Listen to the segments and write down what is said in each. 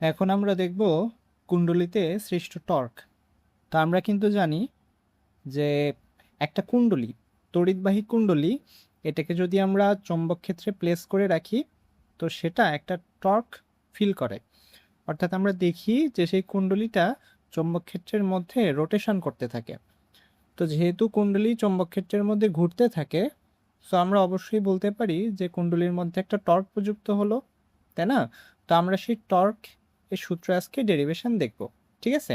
এখন আমরা দেখব কুণ্ডলিতে সৃষ্ট টর্ক। তো আমরা কিন্তু জানি যে একটা কুণ্ডলী, তড়িৎবাহী কুণ্ডলী, এটাকে যদি আমরা চৌম্বক ক্ষেত্রে প্লেস করে রাখি তো সেটা একটা টর্ক ফিল করে। অর্থাৎ আমরা দেখি যে সেই কুণ্ডলীটা চৌম্বক ক্ষেত্রের মধ্যে রোটেশন করতে থাকে। তো যেহেতু কুণ্ডলী চৌম্বক ক্ষেত্রের মধ্যে ঘুরতে থাকে, সো আমরা অবশ্যই বলতে পারি যে কুণ্ডলীর মধ্যে একটা টর্ক প্রযুক্ত হলো, তাই না? তো আমরা সেই টর্ক এর সূত্র আজকে ডেরিভেশন দেখব। ঠিক আছে,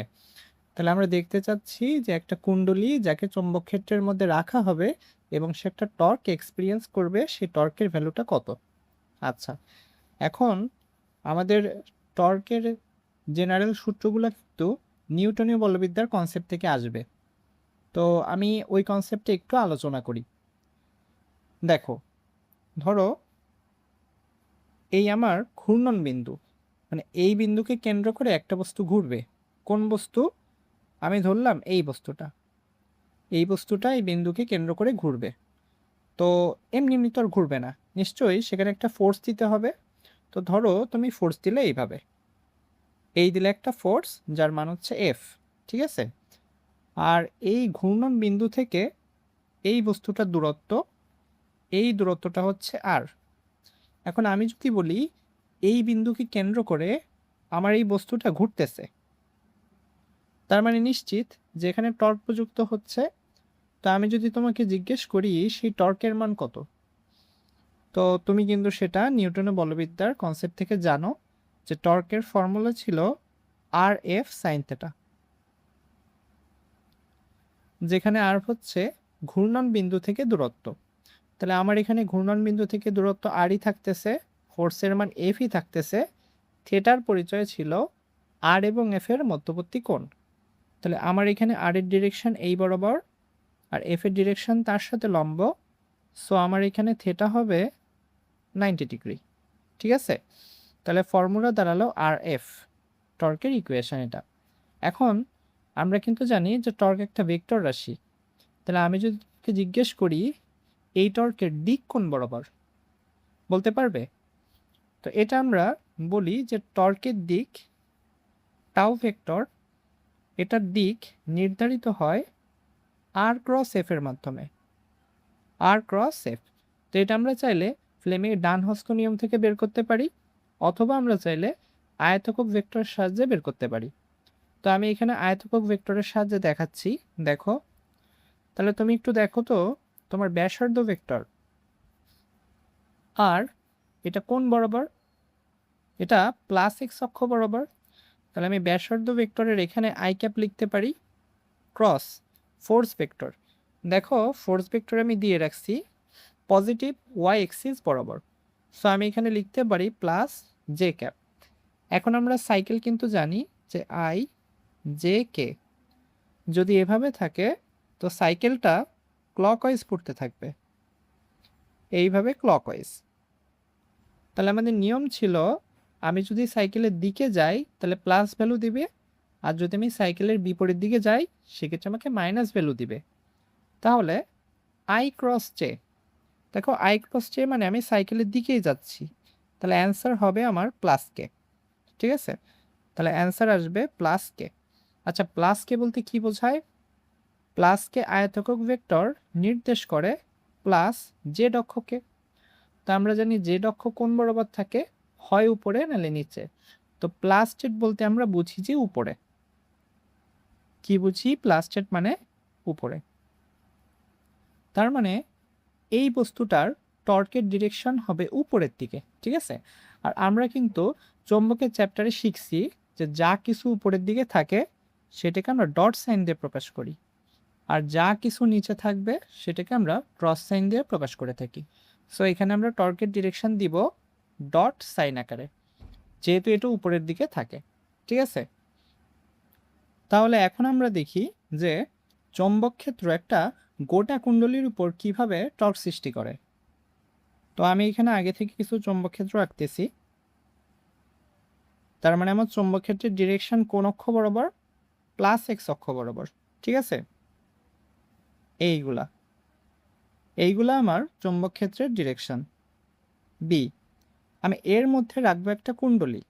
তাহলে আমরা দেখতে চাচ্ছি যে একটা কুণ্ডলী যাকে চৌম্বক ক্ষেত্রের মধ্যে রাখা হবে এবং সে একটা টর্ক এক্সপিরিয়েন্স করবে, সেই টর্কের ভ্যালুটা কত। আচ্ছা, এখন আমাদের টর্কের জেনারেল সূত্রগুলো কিন্তু নিউটনীয় বলবিদ্যার কনসেপ্ট থেকে আসবে। তো আমি ওই কনসেপ্টে একটু আলোচনা করি। দেখো, ধরো এই আমার ঘূর্ণন বিন্দু, মানে এই বিন্দুকে কেন্দ্র করে একটা বস্তু ঘুরবে। কোন বস্তু? আমি ধরলাম এই বস্তুটা, এই বস্তুটা এই বিন্দুকে কেন্দ্র করে ঘুরবে। তো এমনি এমনি তো আর ঘুরবে না, নিশ্চয়ই সেখানে একটা ফোর্স দিতে হবে। তো ধরো তুমি ফোর্স দিলে এইভাবে, এই দিলে একটা ফোর্স যার মান হচ্ছে এফ। ঠিক আছে, আর এই ঘূর্ণন বিন্দু থেকে এই বস্তুটার দূরত্ব, এই দূরত্বটা হচ্ছে আর। এখন আমি যদি বলি এই বিন্দুকে কেন্দ্র করে আমার এই বস্তুটা ঘুরতেছে, তার মানে নিশ্চিত যে এখানে টর্ক প্রযুক্ত হচ্ছে। তো আমি যদি তোমাকে জিজ্ঞেস করি সেই টর্কের মান কত, তো তুমি কিন্তু সেটা নিউটনের বলবিদ্যার কনসেপ্ট থেকে জানো যে টর্কের ফর্মুলা ছিল আর এফ সাইন থেটা, যেখানে আর হচ্ছে ঘূর্ণন বিন্দু থেকে দূরত্ব। তাহলে আমার এখানে ঘূর্ণন বিন্দু থেকে দূরত্ব আরই থাকতেছে, ফোর্সের মান এফই থাকতেছে, থেটার পরিচয় ছিল আর এবং এফ এর মধ্যবর্তী কোণ। তাহলে আমার এখানে আর এর ডিরেকশন এই বরাবর আর এফ এর ডিরেকশন তার সাথে লম্ব, সো আমার এখানে থেটা হবে 90 ডিগ্রি। ঠিক আছে, তাহলে ফর্মুলা দাঁড়ালো আর এফ, টর্কের ইকুয়েশন এটা। এখন আমরা কিন্তু জানি যে টর্ক একটা ভেক্টর রাশি। তাহলে আমি যদি জিজ্ঞেস করি এই টর্কের দিক কোন বরাবর, বলতে পারবে? তো এটা আমরা বলি যে টর্কের দিক টাউ ভেক্টর, এটার দিক নির্ধারিত হয় আর ক্রস এফ এর মাধ্যমে, আর ক্রস এফ। তো এটা আমরা চাইলে ফ্লেমিংয়ের ডান হস্ত নিয়ম থেকে বের করতে পারি, অথবা আমরা চাইলে আয়তকক ভেক্টরের সাহায্যে বের করতে পারি। তো আমি এখানে আয়তকক ভেক্টরের সাহায্যে দেখাচ্ছি, দেখো। তাহলে তুমি একটু দেখো তো তোমার ব্যাসার্ধ ভেক্টর আর এটা কোন বরাবর? এটা প্লাস এক্স অক্ষ বরাবর। তাহলে আমি ব্যাসার্ধ ভেক্টরের এখানে আই ক্যাপ লিখতে পারি ক্রস ফোর্স ভেক্টর। দেখো ফোর্স ভেক্টর আমি দিয়ে রাখছি পজিটিভ ওয়াই এক্সিস বরাবর, সো আমি এখানে লিখতে পারি প্লাস জে ক্যাপ। এখন আমরা সাইকেল কিন্তু জানি যে আই জে কে, যদি এভাবে থাকে তো সাইকেলটা ক্লকওয়াইজ ঘুরতে থাকবে, এইভাবে ক্লকওয়াইজ। তাহলে আমাদের নিয়ম ছিল আমি যদি সাইকেলের দিকে যাই তাহলে প্লাস ভ্যালু দিবে, আর যদি আমি সাইকেলের বিপরীত দিকে যাই সেক্ষেত্রে আমাকে মাইনাস ভ্যালু দিবে। তাহলে আই ক্রস জে, দেখো আই ক্রস জে মানে আমি সাইকেলের দিকেই যাচ্ছি, তাহলে অ্যান্সার হবে আমার প্লাস কে। ঠিক আছে, তাহলে অ্যান্সার আসবে প্লাস কে। আচ্ছা, প্লাস কে বলতে কি বোঝায়? প্লাস কে আয়তকক ভেক্টর নির্দেশ করে প্লাস জেড অক্ষকে। তো আমরা জানি জেড অক্ষ কোন বরাবর থাকে, হয় উপরে নালে নিচে। তো প্লাস জেড বলতে আমরা বুঝি যে উপরে। কি বুঝি? প্লাস জেড মানে উপরে। তার মানে এই বস্তুটার টর্কের ডিরেকশন হবে উপরের দিকে। ঠিক আছে, আর আমরা কিন্তু চৌম্বকের চ্যাপ্টারে শিখছি যে যা কিছু উপরের দিকে থাকে সেটাকে আমরা ডট সাইন দিয়ে প্রকাশ করি, আর যা কিছু নিচে থাকবে সেটাকে আমরা ক্রস সাইন দিয়ে প্রকাশ করে থাকি। সো এখানে আমরা টর্কের ডিরেকশন দিব ডট সাইন আকারে, যেহেতু এটা উপরের দিকে থাকে। ঠিক আছে, তাহলে এখন আমরা দেখি যে চৌম্বক ক্ষেত্র একটা গোটা কুণ্ডলীর উপর কিভাবে টর্ক সৃষ্টি করে। তো আমি এখানে আগে থেকে কিছু চৌম্বক ক্ষেত্র রাখতেছি। তার মানে আমার চৌম্বক ক্ষেত্রের ডিরেকশন কোন অক্ষ বরাবর? প্লাস এক্স অক্ষ বরাবর। ঠিক আছে, এইগুলা এইগুলা আমার চৌম্বক ক্ষেত্রের ডিরেকশন বি। আমি এর মধ্যে রাখবো একটা কুণ্ডলী,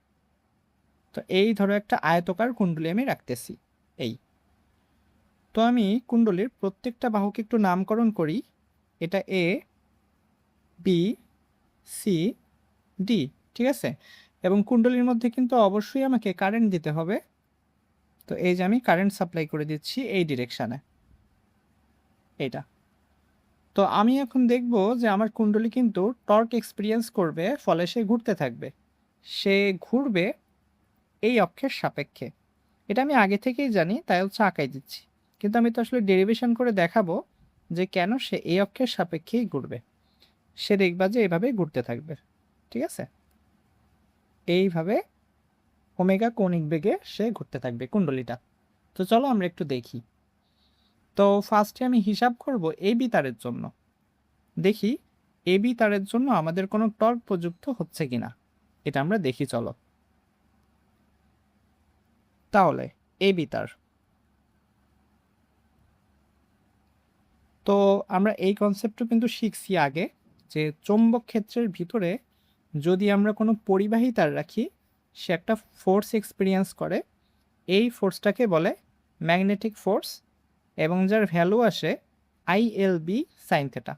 তো এই ধরো একটা আয়তকার কুণ্ডলী আমি রাখতেছি এই। তো আমি কুণ্ডলীর প্রত্যেকটা বাহুকে একটু নামকরণ করি। এটা এ, বি, সি, ডি, ঠিক আছে। এবং কুণ্ডলীর মধ্যে কিন্তু অবশ্যই আমাকে কারেন্ট দিতে হবে। তো এই যে আমি কারেন্ট সাপ্লাই করে দিচ্ছি এই ডিরেকশানে, এইটা। তো আমি এখন দেখব যে আমার কুণ্ডলী কিন্তু টর্ক এক্সপিরিয়েন্স করবে, ফলে সে ঘুরতে থাকবে। সে ঘুরবে এই অক্ষের সাপেক্ষে। এটা আমি আগে থেকেই জানি, তাই হচ্ছে আঁকাই দিচ্ছি। কিন্তু আমি তো আসলে ডেরিভেশন করে দেখাবো যে কেন সে এই অক্ষের সাপেক্ষেই ঘুরবে। সে দেখবা যে এইভাবে ঘুরতে থাকবে, ঠিক আছে। এইভাবে ওমেগা কৌণিক বেগে সে ঘুরতে থাকবে কুণ্ডলীটা। তো চলো আমরা একটু দেখি। তো ফার্স্টে আমি হিসাব করব এবি তারের জন্য। দেখি এবি তারের জন্য আমাদের কোনো টর্ক প্রযুক্ত হচ্ছে কিনা, এটা আমরা দেখি চলো। তাহলে এবি তার, তো আমরা এই কনসেপ্টও কিন্তু শিখছি আগে, যে চৌম্বক ক্ষেত্রের ভিতরে যদি আমরা কোনো পরিবাহী তার রাখি, সে একটা ফোর্স এক্সপিরিয়েন্স করে। এই ফোর্সটাকে বলে ম্যাগনেটিক ফোর্স, এবং যার ভ্যালু আসে ILB সাইন থেটা।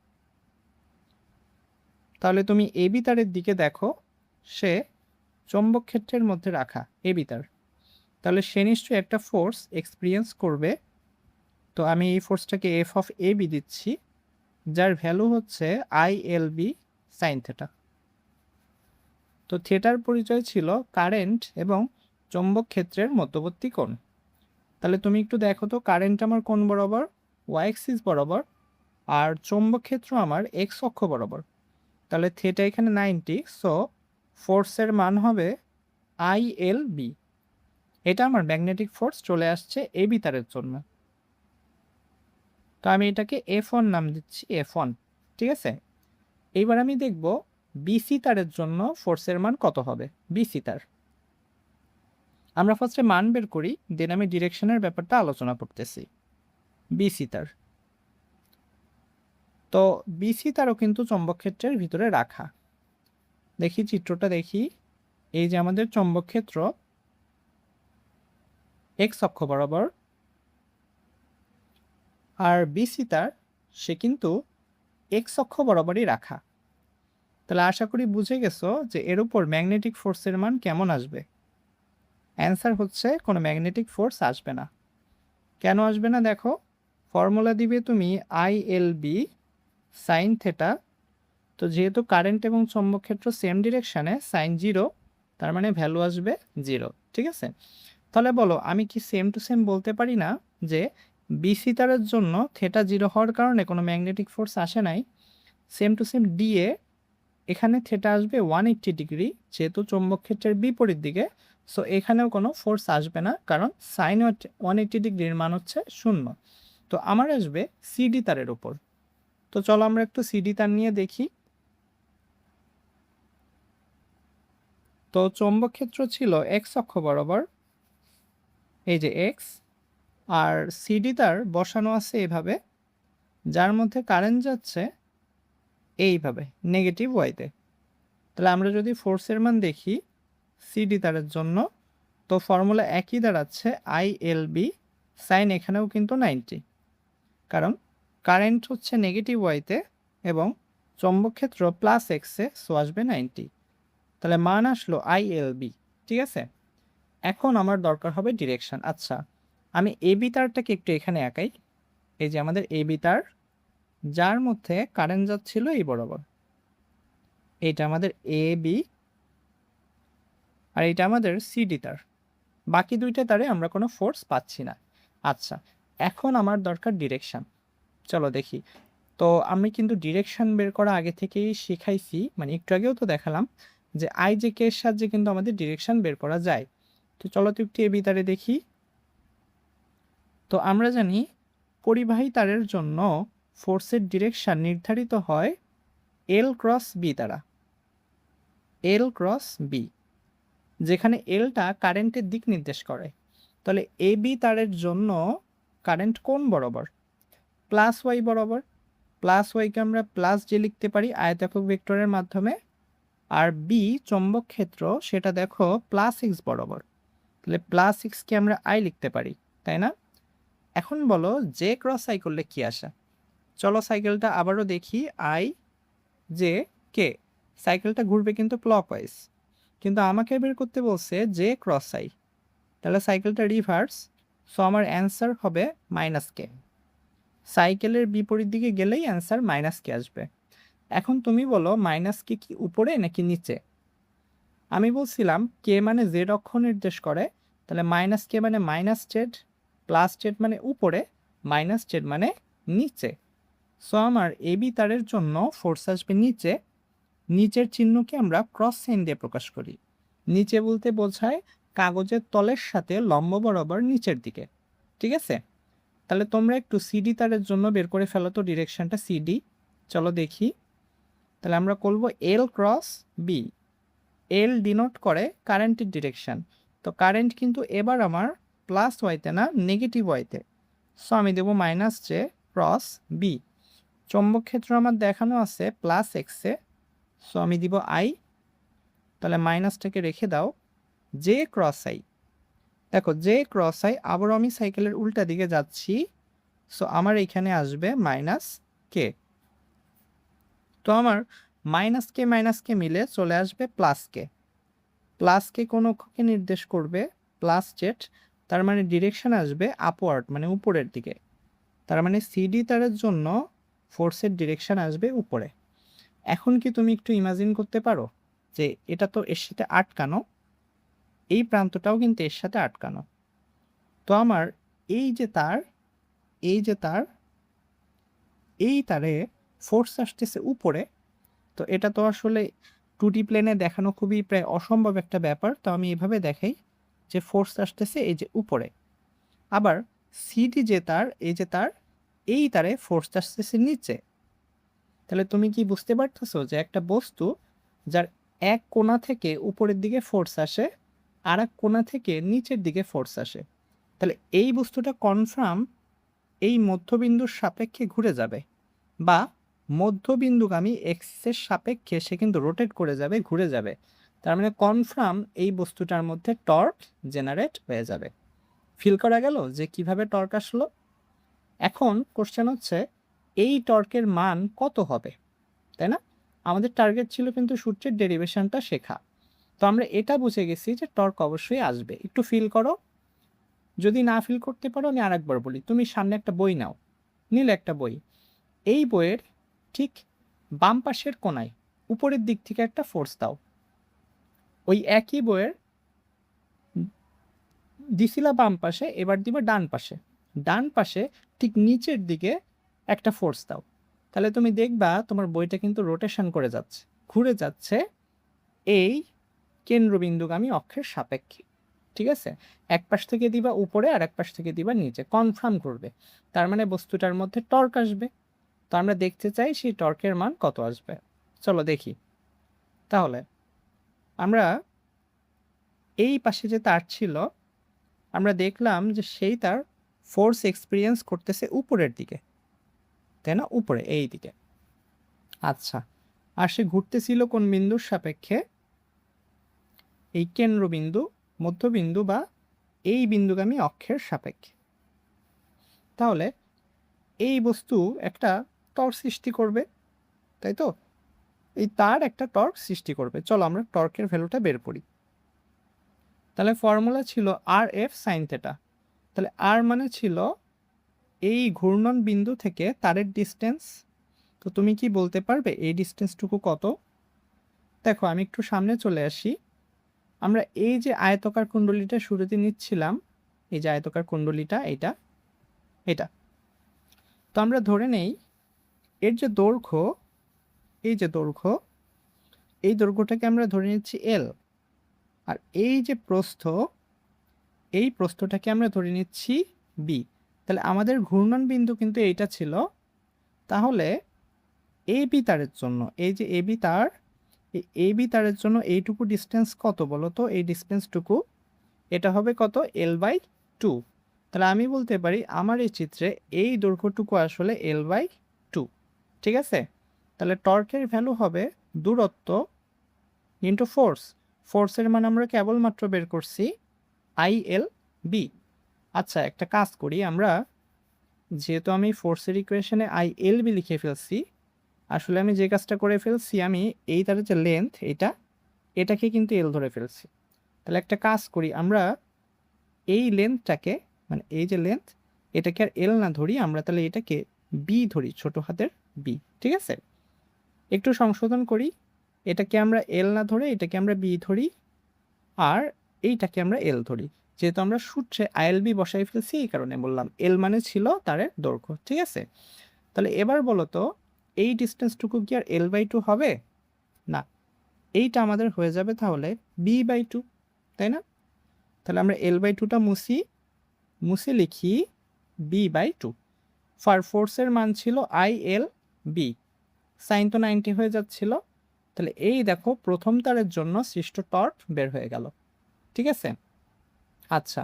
তাহলে তুমি এবি তারের দিকে দেখো, সে চৌম্বক ক্ষেত্রের মধ্যে রাখা এবি তার, তাহলে সে নিশ্চয়ই একটা ফোর্স এক্সপিরিয়েন্স করবে। তো আমি এই ফোর্সটাকে এফ অফ এবি দিচ্ছি, যার ভ্যালু হচ্ছে ILB সাইন থেটা। তো থেটার পরিচয় ছিল কারেন্ট এবং চৌম্বক ক্ষেত্রের মধ্যবর্তী কোণ। তাহলে তুমি একটু দেখো তো, কারেন্ট আমার কোণ বরাবর, ওয়াই অ্যাক্সিস বরাবর, আর চৌম্বক ক্ষেত্র আমার এক্স অক্ষ বরাবর। তাহলে থেটা এখানে 90, সো ফোর্সের মান হবে ILB। এটা আমার ম্যাগনেটিক ফোর্স চলে আসছে এবি তারের জন্য। তো আমি এটাকে F1 নাম দিচ্ছি, F1, ঠিক আছে। এইবার আমি দেখব বিসি তারের জন্য ফোর্সের মান কত হবে। বিসি তার আমরা ফার্স্টে মান বের করি, দেন আমি ডিরেকশনের ব্যাপারটা আলোচনা করতেছি। বিসি তার, তো বিসি তারও কিন্তু চৌম্বক ক্ষেত্রের ভিতরে রাখা। দেখি চিত্রটা দেখি, এই যে আমাদের চৌম্বক ক্ষেত্র এক্স অক্ষ বরাবর, আর বিসি তার সে কিন্তু এক্স অক্ষ বরাবরই রাখা। তাহলে আশা করি বুঝে গেছো যে এর উপর ম্যাগনেটিক ফোর্সের মান কেমন আসবে। অ্যান্সার হচ্ছে কোনো ম্যাগনেটিক ফোর্স আসবে না। কেন আসবে না দেখো, ফর্মুলা দিবে তুমি ILB সাইন থেটা। তো যেহেতু কারেন্ট এবং চৌম্বক ক্ষেত্র সেম ডিরেকশানে, সাইন 0, তার মানে ভ্যালু আসবে 0, ঠিক আছে। তাহলে বলো, আমি কি সেম টু সেম বলতে পারি না যে বিসি তারের জন্য থেটা 0 হওয়ার কারণে কোনো ম্যাগনেটিক ফোর্স আসে নাই? সেম টু সেম ডিএ, এখানে থেটা আসবে 180 ডিগ্রি, যেহেতু চৌম্বক ক্ষেত্রের বিপরীত দিকে, সো এখানেও কোনো ফোর্স আসবে না, কারণ সাইন 180 ডিগ্রির মান হচ্ছে 0। তো আমার আসবে সিডি তারের উপর। তো চলো আমরা একটু সিডি তার নিয়ে দেখি। তো চৌম্বক ক্ষেত্র ছিল এক্স অক্ষ বরাবর, এই যে এক্স, আর সিডি তার বসানো আছে এভাবে, যার মধ্যে কারেন্ট যাচ্ছে এইভাবে নেগেটিভ ওয়াইতে। তাহলে আমরা যদি ফোর্সের মান দেখি সিডি তারের জন্য, তো ফর্মুলা একই দাঁড়াচ্ছে ILB সাইন, এখানেও কিন্তু 90, কারণ কারেন্ট হচ্ছে নেগেটিভ ওয়াইতে এবং চৌম্বক ক্ষেত্র প্লাস এক্সে, সো আসবে 90। তাহলে মান আসলো ILB, ঠিক আছে। এখন আমার দরকার হবে ডিরেকশন। আচ্ছা, আমি এবি তারটাকে একটু এখানে আঁকাই। এই যে আমাদের এবি তার, যার মধ্যে কারেন্ট যাচ্ছিল এই বরাবর, এইটা আমাদের এবি, আর এটা আমাদের সিডি তার। বাকি দুইটা তারে আমরা কোনো ফোর্স পাচ্ছি না। আচ্ছা, এখন আমার দরকার ডিরেকশন। চলো দেখি। তো আমি কিন্তু ডিরেকশন বের করা আগে থেকেই শিখাইছি, মানে একটু আগেও তো দেখালাম যে আই জে কে এর সাহায্যে কিন্তু আমাদের ডিরেকশন বের করা যায়। তো চলো তো একটু এবি তারে দেখি। তো আমরা জানি পরিবাহী তারের জন্য ফোর্সের ডিরেকশন নির্ধারিত হয় এল ক্রস বি দ্বারা, এল ক্রস বি, যেখানে এলটা কারেন্টের দিক নির্দেশ করে। তাহলে এবি তারের জন্য কারেন্ট কোন বরাবর? প্লাস ওয়াই বরাবর। প্লাস ওয়াইকে আমরা প্লাস জে লিখতে পারি আয়তাকার ভেক্টরের মাধ্যমে। আর বি চৌম্বক ক্ষেত্র, সেটা দেখো প্লাস এক্স বরাবর। তাহলে প্লাস এক্সকে আমরা আই লিখতে পারি, তাই না? এখন বলো জে ক্রস আই করলে কি আসে? চলো সাইকেলটা আবারও দেখি, আই জে কে, সাইকেলটা ঘুরবে কিন্তু ক্লকওয়াইজ, কিন্তু আমাকে বের করতে বলছে জে ক্রস আই, তাহলে সাইকেলটা রিভার্স, সো আমার অ্যান্সার হবে মাইনাস কে। সাইকেলের বিপরীত দিকে গেলেই অ্যান্সার মাইনাস কে আসবে। এখন তুমি বলো মাইনাস কে কি উপরে নাকি নিচে? আমি বলছিলাম কে মানে জেড অক্ষ নির্দেশ করে, তাহলে মাইনাস কে মানে মাইনাস জেড, প্লাস জেড মানে উপরে, মাইনাস জেড মানে নিচে। সো আমার এবি তারের জন্য ফোর্স আসবে নিচে। নিচের চিহ্নকে আমরা ক্রস সাইন দিয়ে প্রকাশ করি। নিচে বলতে বোঝায় কাগজের তলের সাথে লম্ব বরাবর নিচের দিকে, ঠিক আছে? তাহলে তোমরা একটু সিডি তারের জন্য বের করে ফেলো তো ডিরেকশনটা সিডি। চলো দেখি, তাহলে আমরা করব এল ক্রস বি। এল ডিনোট করে কারেন্টের ডিরেকশন, তো কারেন্ট কিন্তু এবার আমার প্লাস ওয়াইতে না নেগেটিভ ওয়াইতে, সো আমি দেবো মাইনাস জে ক্রস বি। চৌম্বক ক্ষেত্র আমার দেখানো আছে প্লাস এক্সে, সো আমি দিব আই, তাহলে মাইনাসটাকে রেখে দাও, জে ক্রস আই। দেখো জে ক্রস আই, আবারও আমি সাইকেলের উল্টা দিকে যাচ্ছি, সো আমার এখানে আসবে মাইনাস কে। তো আমার মাইনাস কে মিলে চলে আসবে প্লাস কে। প্লাস কে কোন অক্ষকে নির্দেশ করবে? প্লাস জেড, তার মানে ডিরেকশন আসবে আপওয়ার্ড মানে উপরের দিকে, তার মানে সিডি তারের জন্য ফোর্সের ডিরেকশন আসবে উপরে। এখন কি তুমি একটু ইমাজিন করতে পারো যে এটা তো এর সাথে আটকানো, এই প্রান্তটাও কিন্তু এর সাথে আটকানো, তো আমার এই যে তার, এই যে তার, এই তারে ফোর্স আসতেছে উপরে, তো এটা তো আসলে 2D প্লেনে দেখানো খুবই প্রায় অসম্ভব একটা ব্যাপার, তো আমি এভাবে দেখাই যে ফোর্স আসতেছে এই যে উপরে। আবার সিডি যে তার, এই যে তার, এই তারে ফোর্স আসতেছে নিচে। তাহলে তুমি কি বুঝতে পারতেছো যে একটা বস্তু যার এক কোণা থেকে উপরের দিকে ফোর্স আসে আর এক কোণা থেকে নিচের দিকে ফোর্স আসে, তাহলে এই বস্তুটা কনফার্ম এই মধ্যবিন্দুর সাপেক্ষে ঘুরে যাবে, বা মধ্যবিন্দুগামী এক্সিসের সাপেক্ষে সে কিন্তু রোটেট করে যাবে, ঘুরে যাবে। তার মানে কনফার্ম এই বস্তুটার মধ্যে টর্ক জেনারেট হয়ে যাবে। ফিল করা গেল যে কিভাবে টর্ক আসলো? এখন কোশ্চেন হচ্ছে এই টর্কের মান কত হবে, তাই না? আমাদের টার্গেট ছিল কিন্তু সূত্রের ডেরিভেশনটা শেখা, তো আমরা এটা বুঝে গেছি যে টর্ক অবশ্যই আসবে। একটু ফিল করো, যদি না ফিল করতে পারো আমি আরেকবার বলি, তুমি সামনে একটা বই নাও, নিলে একটা বই, এই বইয়ের ঠিক বাম পাশের কোণায় উপরের দিক থেকে একটা ফোর্স দাও, ওই একই বইয়ের দিছিলা বাম পাশে, এবার দিবে ডান পাশে, ডান পাশে ঠিক নিচের দিকে একটা ফোর্স দাও, তাহলে তুমি দেখবা তোমার বইটা কিন্তু রোটেশন করে যাচ্ছে, ঘুরে যাচ্ছে এই কেন্দ্রবিন্দুগামী অক্ষের সাপেক্ষে, ঠিক আছে? এক পাশ থেকে দিবা উপরে আর এক পাশ থেকে দিবা নিচে, কনফার্ম করবে, তার মানে বস্তুটার মধ্যে টর্ক আসবে। তো আমরা দেখতে চাই সেই টর্কের মান কত আসবে। চলো দেখি, তাহলে আমরা এই পাশে যে তার ছিল, আমরা দেখলাম যে সেই তার ফোর্স এক্সপিরিয়েন্স করতেছে উপরের দিকে, তাই না? উপরে এই দিকে। আচ্ছা, আর সে ঘুরতেছিল কোন বিন্দুর সাপেক্ষে? এই কেন্দ্রবিন্দু, মধ্যবিন্দু বা এই বিন্দুগামী অক্ষের সাপেক্ষে। তাহলে এই বস্তু একটা টর্ক সৃষ্টি করবে, তাই তো? এই তার একটা টর্ক সৃষ্টি করবে। চলো আমরা টর্কের ভ্যালুটা বের করি। তাহলে ফর্মুলা ছিল আর এফ সাইন থেটা, তাহলে আর মানে ছিল এই ঘূর্ণন বিন্দু থেকে তারের ডিস্টেন্স। তো তুমি কি বলতে পারবে এই ডিস্টেন্সটুকু কত? দেখো আমি একটু সামনে চলে আসি, আমরা এই যে আয়তকার কুণ্ডলীটা শুরুতে নিচ্ছিলাম, এই যে আয়তকার কুণ্ডলীটা, এটা এটা, তো আমরা ধরে নেই এর যে দৈর্ঘ্য, এই যে দৈর্ঘ্য, এই দৈর্ঘ্যটাকে আমরা ধরে নিচ্ছি এল, আর এই যে প্রস্থ, এই প্রস্থটাকে আমরা ধরে নিচ্ছি বি। তাহলে আমাদের ঘূর্ণন বিন্দু কিন্তু এইটা ছিল, তাহলে এই বি তারের জন্য, এই যে এবি তার, এই এবি তারের জন্য এইটুকু ডিস্টেন্স কত বলো তো? এই ডিস্টেন্সটুকু এটা হবে কত? L/2। তাহলে আমি বলতে পারি আমার এই চিত্রে এই দৈর্ঘ্যটুকু আসলে L/2, ঠিক আছে? তাহলে টর্কের ভ্যালু হবে দূরত্ব ইন্টু ফোর্স। ফোর্সের মান আমরা কেবলমাত্র বের করছি আই এল বি। আচ্ছা, একটা কাজ করি আমরা, যেহেতু আমি ফোর্সের ইকুয়েশনে আই এল বি লিখে ফেলছি, আসলে আমি যে কাজটা করে ফেলছি, আমি এই তার যে লেন্থ এটাকে কিন্তু এল ধরে ফেলছি। তাহলে একটা কাজ করি আমরা, এই লেন্থটাকে, মানে এই যে লেন্থ, এটাকে আর এল না ধরি আমরা, তাহলে এটাকে বি ধরি, ছোট হাতের বি। ঠিক আছে, একটু সংশোধন করি, এটাকে আমরা এল না ধরে এটাকে আমরা বি ধরি, আর এইটাকে আমরা এল ধরি। যেহেতু আমরা সূত্রে আইএলবি বসাই ফেলছি, এই কারণে বললাম এল মানে ছিল তারের দৈর্ঘ্য। ঠিক আছে, তাহলে এবার বলো তো, এই ডিস্টেন্সটুকু কি আর এল বাই টু হবে? না, এইটা আমাদের হয়ে যাবে তাহলে বি বাই টু, তাই না? তাহলে আমরা এল বাই টুটা মুছে লিখি বি বাই টু। ফোর্সের মান ছিল আই এল বি, সাইন তো 90 হয়ে যাচ্ছিল। তাহলে এই দেখো, প্রথম তারের জন্য সৃষ্ট টর্ক বের হয়ে গেল। ঠিক আছে, আচ্ছা,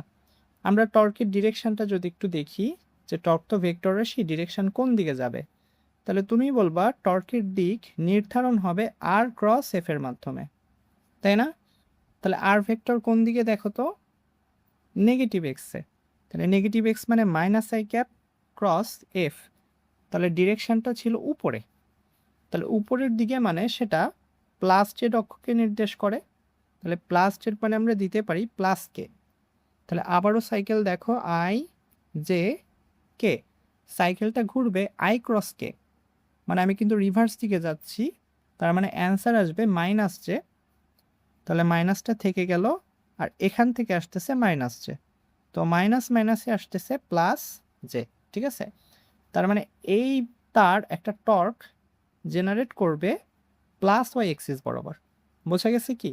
আমরা টর্কের ডিরেকশনটা যদি একটু দেখি, যে টর্ক তো ভেক্টর রাশি, ডিরেকশন কোন দিকে যাবে, তাহলে তুমি বলবা টর্কের দিক নির্ধারণ হবে আর ক্রস এফ এর মাধ্যমে, তাই না? তাহলে আর ভেক্টর কোন দিকে দেখো তো, নেগেটিভ এক্সে। তাহলে নেগেটিভ এক্স মানে minus I cap cross F, তাহলে ডিরেকশনটা ছিল উপরে। তাহলে উপরের দিকে মানে সেটা প্লাস জেড অক্ষকে নির্দেশ করে। তাহলে প্লাস জেড মানে আমরা দিতে পারি প্লাস কে। তাহলে আবারও সাইকেল দেখো, আই জে কে, সাইকেলটা ঘুরবে আই ক্রস কে, মানে আমি কিন্তু রিভার্স দিকে যাচ্ছি, তার মানে অ্যান্সার আসবে মাইনাস জে। তাহলে মাইনাসটা থেকে গেল, আর এখান থেকে আসতেছে মাইনাস জে, তো মাইনাস মাইনাসে আসতেছে প্লাস জে। ঠিক আছে, তার মানে এই তার একটা টর্ক জেনারেট করবে প্লাস ওয়াই এক্সিস বরাবর। বোঝা গেছে কি?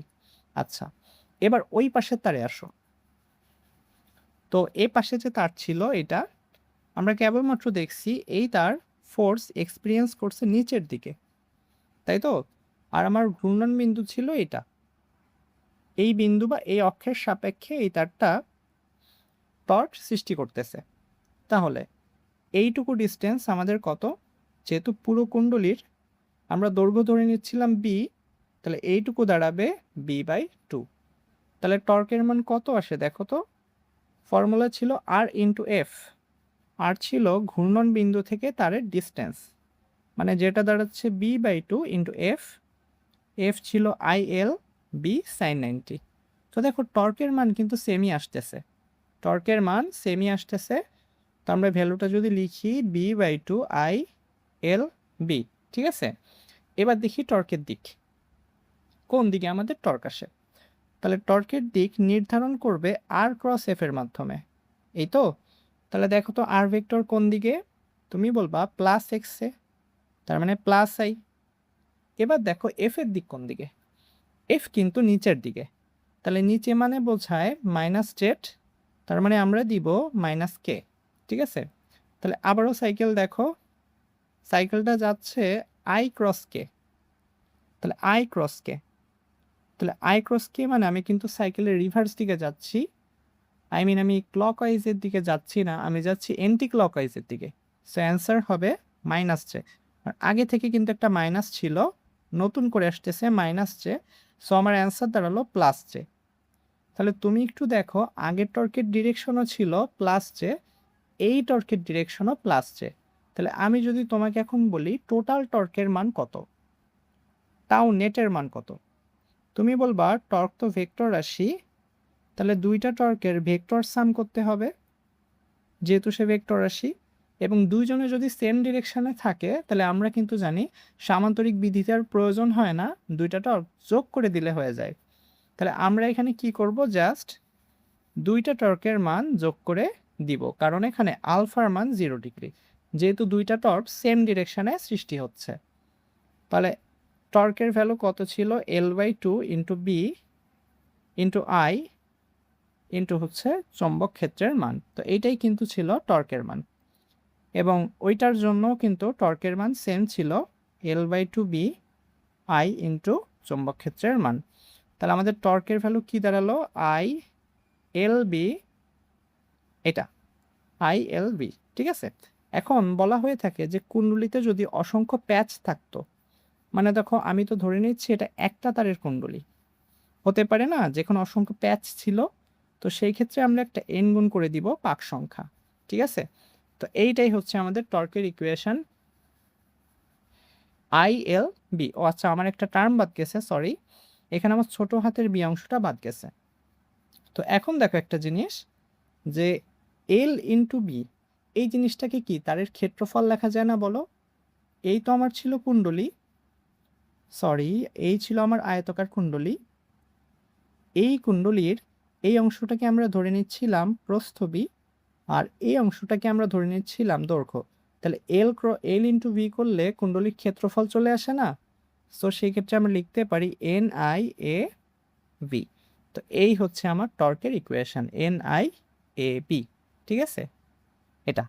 আচ্ছা, এবার ওই পাশের তারে আসো। তো এই পাশে যে তার ছিল, এটা আমরা কেবলমাত্র দেখছি এই তার ফোর্স এক্সপিরিয়েন্স করছে নিচের দিকে, তাই তো? আর আমার ঘূর্ণন বিন্দু ছিল এটা, এই বিন্দু বা এই অক্ষের সাপেক্ষে এই তারটা টর্ক সৃষ্টি করতেছে। তাহলে এইটুকু ডিস্টেন্স আমাদের কত? যেহেতু পুরো কুণ্ডলীর আমরা দৈর্ঘ্য ধরে নিচ্ছিলাম বি, তাহলে এইটুকু দাঁড়াবে বি বাই টু। তাহলে টর্কের মান কত আসে দেখো তো, ফর্মুলা ছিল আর ইন্টু এফ, আর ছিল ঘূর্ণন বিন্দু থেকে তারের ডিস্টেন্স, মানে যেটা দাঁড়াচ্ছে B by two into F, F ছিল আই এল বি সাইন 90। তো দেখো টর্কের মান কিন্তু সেমই আসতেছে, টর্কের মান সেমই আসতেছে। তো আমরা ভ্যালুটা যদি লিখি B by two I L B. ঠিক আছে, এবার দেখি টর্কের দিক, কোন দিকে আমাদের টর্ক আসে। তাহলে টর্কের দিক নির্ধারণ করবে আর ক্রস এফ এর মাধ্যমে, এই তো। তাহলে দেখো তো আর ভেক্টর কোন দিকে, তুমি বলবা প্লাস এক্সে, তার মানে প্লাস আই। এবার দেখো এফ এর দিক কোন দিকে, এফ কিন্তু নিচের দিকে, তাহলে নিচে মানে বোঝায় মাইনাস জেড, তার মানে আমরা দিব মাইনাস কে। ঠিক আছে, তাহলে আবারও সাইকেল দেখো, সাইকেলটা যাচ্ছে আই ক্রস কে, তাহলে আই ক্রস কে, তাহলে আই ক্রস কে মানে আমি কিন্তু সাইকেলের রিভার্স দিকে যাচ্ছি, আমি ক্লকওয়াইজের দিকে যাচ্ছি না, আমি যাচ্ছি এন্টি ক্লকওয়াইজের দিকে। সো অ্যান্সার হবে মাইনাস জে। আর আগে থেকে কিন্তু একটা মাইনাস ছিল, নতুন করে আসতেছে মাইনাস জে, সো আমার অ্যান্সার দাঁড়ালো প্লাস জে। তাহলে তুমি একটু দেখো, আগের টর্কের ডিরেকশনও ছিল প্লাস জে, এই টর্কের ডিরেকশনও প্লাস জে। তাহলে আমি যদি তোমাকে এখন বলি টোটাল টর্কের মান কত, তাও নেটের মান কত, তুমি বলবা টর্ক তো ভেক্টর রাশি, তাহলে দুইটা টর্কের ভেক্টর সাম করতে হবে, যেহেতু সে ভেক্টর রাশি, এবং দুইজনে যদি সেম ডিরেকশনে থাকে, তাহলে আমরা কিন্তু জানি সামান্তরিক বিধিটার প্রয়োজন হয় না, দুইটা টর্ক যোগ করে দিলে হয়ে যায়। তাহলে আমরা এখানে কি করব, জাস্ট দুইটা টর্কের মান যোগ করে দিব, কারণ এখানে আলফার মান 0 ডিগ্রি, যেহেতু দুইটা টর্ক সেম ডিরেকশনে সৃষ্টি হচ্ছে। তাহলে টর্কের ভ্যালু কত ছিল, L by two into B into I into হচ্ছে চৌম্বক ক্ষেত্রের মান। তো এইটাই কিন্তু ছিল টর্কের মান, এবং ওইটার জন্য কিন্তু টর্কের মান সেম ছিল, L by two B I into চৌম্বক ক্ষেত্রের মান। তাহলে আমাদের টর্কের ভ্যালু কি দাঁড়ালো, আই এল বি, এটা আই এল বি। ঠিক আছে, এখন বলা হয়ে থাকে যে কুণ্ডলিতে যদি অসংখ্য প্যাচ থাকতো, মানে দেখো আমি তো ধরে নিচ্ছি এটা একটা তারের কুণ্ডলী, হতে পারে না যেখানে অসংখ্য প্যাচ ছিল, তো তো সেই ক্ষেত্রে আমরা একটা এন গুণ করে দিব পাক সংখ্যা, ঠিক আছে? তো এইটাই হচ্ছে আমাদের টর্কের ইকুয়েশন আই এল বি। ও আচ্ছা, আমার একটা টার্ম বাদ গেছে, সরি, এখানে আমার ছোট হাতের বি অংশটা বাদ গেছে। তো এখন দেখো একটা জিনিস, যে এল ইন্টু বি, এই জিনিসটাকে কি তারের ক্ষেত্রফল লেখা যায় না বলো? এই তো আমার ছিল কুণ্ডলী, সরি, এই ছিল আমার আয়তকার কুণ্ডলী। এই কুণ্ডলীর এই অংশটাকে আমরা ধরে নিচ্ছিলাম প্রস্থ বি, আর এই অংশটাকে আমরা ধরে নিচ্ছিলাম দৈর্ঘ্য। তাহলে এল ইন্টু ভি করলে কুণ্ডলীর ক্ষেত্রফল চলে আসে না? সো সেই ক্ষেত্রে আমরা লিখতে পারি এন আই এ ভি। তো এই হচ্ছে আমার টর্কের equation N I A B, ঠিক আছে? এটা